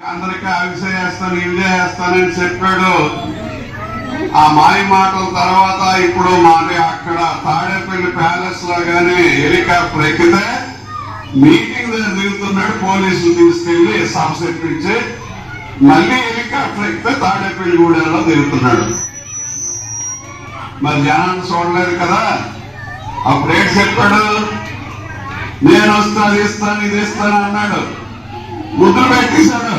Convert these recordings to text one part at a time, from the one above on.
అందరికీ అవిసే చేస్తాను ఇవిదే చేస్తానని చెప్పాడు. ఆ మాయ మాటల తర్వాత ఇప్పుడు మరి అక్కడ తాడేపల్లి ప్యాలెస్ లో గానీ హెలికాప్టర్ ఎక్కితే మీటింగ్ దగ్గర దిగుతున్నాడు. పోలీసులు తీసుకెళ్లి సంసెప్పించి మళ్ళీ హెలికాప్టర్ ఎక్కితే తాడేపల్లి గూడెంలో దిగుతున్నాడు. మరి జనాన్ని చూడలేదు కదా. అప్పుడు ఏం చెప్పాడు? నేను వస్తా అది ఇస్తాను ఇది ఇస్తాను అన్నాడు. ముద్దులు పెట్టేశాడు.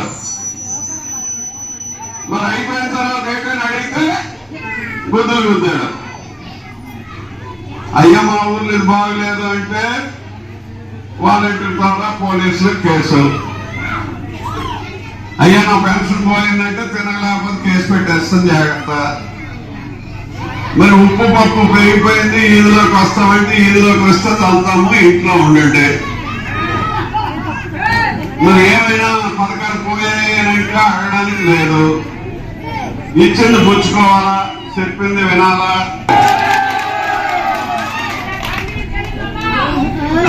మరి అయిపోయిన తర్వాత ఏంటని అడిగితే బుద్ధులు గుద్దాడు. అయ్యా మా ఊర్లో ఇది బాగలేదు అంటే వాలంటీర్ ద్వారా పోలీసులు కేసు. అయ్యా నా పెన్షన్ పోయిందంటే తినలేకపోతే కేసు పెట్టేస్తాం జాగ్రత్త. మరి ఉప్పు పప్పు పెరిగిపోయింది ఈదులోకి వస్తామంటే ఈదులోకి వస్తే తంతాము ఇంట్లో ఉండండి. మరి ఏమైనా పథకాలు పోయాయంటే అడగడానికి లేదు. ఇచ్చింది పుచ్చుకోవాలా, చెప్పింది వినాలా.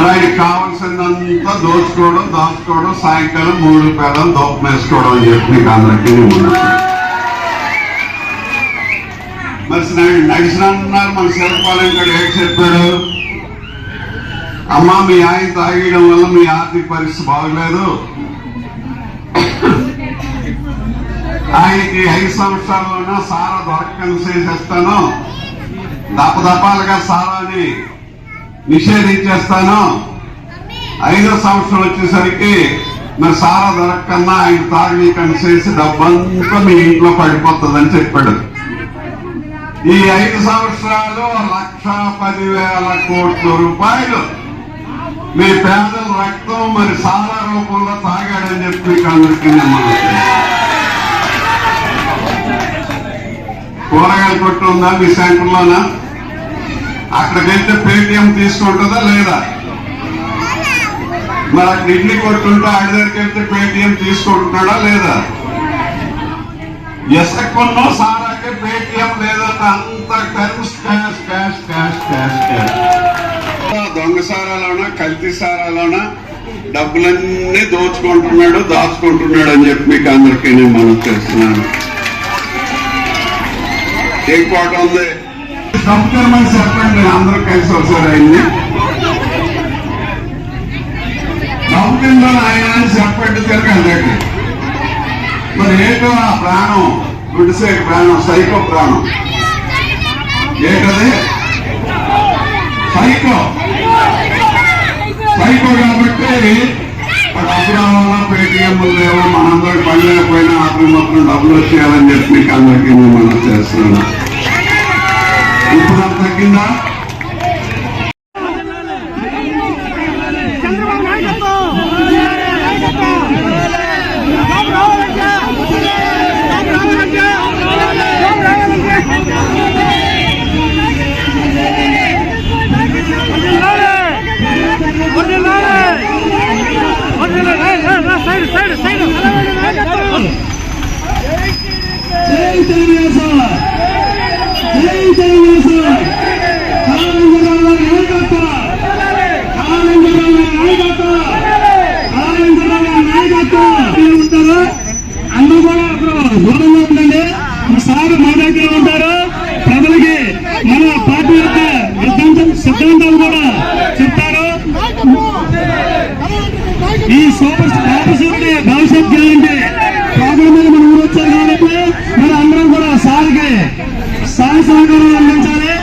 ఆయనకి కావాల్సిందంతా దోచుకోవడం దాచుకోవడం, సాయంకాలం 3 రూపాయలు దోపం వేసుకోవడం అని చెప్పి నీకు అందరికీ మరి నడిచినన్నారు. మన శిల్పాలయం ఇక్కడ ఏం చెప్పాడు? అమ్మా మీ ఆయన తాగడం వల్ల మీ ఆర్థిక పరిస్థితి బాగలేదు. ఆయనకి 5 సంవత్సరాల్లోనే సారా దొరకని చేసేస్తాను, దపదపాలుగా సారాని నిషేధించేస్తాను. 5వ సంవత్సరం వచ్చేసరికి మరి సారా దొరకన్నా ఆయన తాగనీకని చేసి డబ్బంతా మీ ఇంట్లో పడిపోతుందని చెప్పాడు. ఈ 5 సంవత్సరాలు 1,10,000 కోట్ల రూపాయలు మీ పేదల రక్తం మరి సారా రూపంలో తాగాడని చెప్పి అందరికీ కూరగాయల కొట్టు ఉందా మీ సెంటర్లోనా? అక్కడికి వెళ్తే పేటిఎం తీసుకుంటుందా లేదా? మరి అక్కడ ఇడ్లీ కొట్టుంటే ఆడి దగ్గరికి వెళ్తే పేటిఎం తీసుకుంటున్నాడా లేదా? ఎసక్కున్నో సారాకే పేటిఎం లేదట. అంత cash cash cash cash cash cash. దొంగ సారాలోనా కల్తీ సారాలోనా డబ్బులన్నీ దోచుకుంటున్నాడు దాచుకుంటున్నాడు అని చెప్పి మీకు అందరికీ నేను మనం చేస్తున్నాను. ఏ కోట ఉంది సంస్కరమని చెప్పండి. అందరూ కలిసి వస్తారు. ఆయన్ని నౌకల్లో ఆయన అని చెప్పండి తిరగండి. మరి ఏంటో ఆ ప్రాణం గుడిసే ప్రాణం, సైకో ప్రాణం ఏంటది? సైకో సైకో కాబట్టి అప్పుడవల్ల పేటీఎంలు లేవు, మనందరికి పని లేకపోయినా అప్పుడు మొత్తం డబ్బులు వచ్చేయాలని చెప్పి మీకు అందరికీ మనం చేస్తున్నాం. ఇప్పుడు అంత తగ్గిందా? అందరూ కూడా దూరంగా ఉండండి. సార్ మా దగ్గర ఉంటారు. ప్రజలకి మన పార్టీ యొక్క సిద్ధాంతాలు కూడా చెప్తారు. ఈ సూపర్ ఆపర్చునిటీ భవిష్యత్ గ్యారంటీ ప్రాబ్లం మీద మనం ఊరు వచ్చారు కాబట్టి మనం అందరం కూడా సార్కి సహకారం అందించాలి.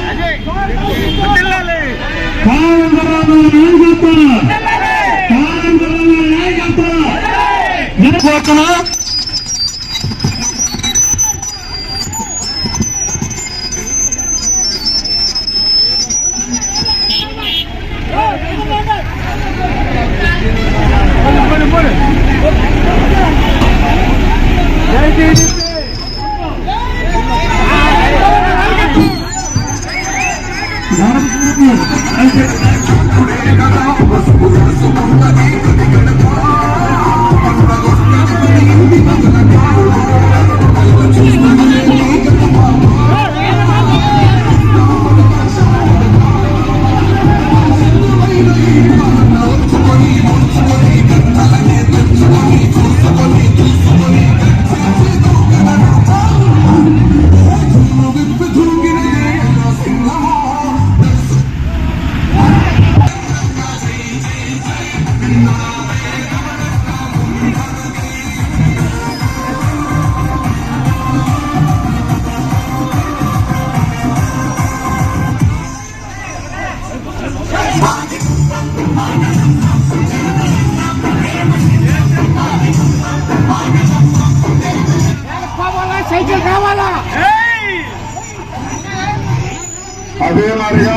ఒక్కసారిగా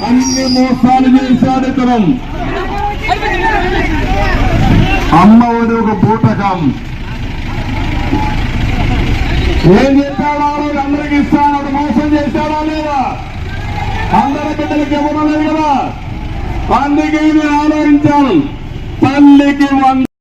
అన్ని మోసాలు చేశాడు ఇతను. అమ్మఒడి ఒక బూటకం. ఏం చెప్పాడు ఆ రోజు? అందరికి ఇస్తాను మోసం చేశాడా లేదా? అందరి బిడ్డలకి ఇవ్వడం లేదు కదా. అందుకే నేను ఆలోచించాను, తల్లికి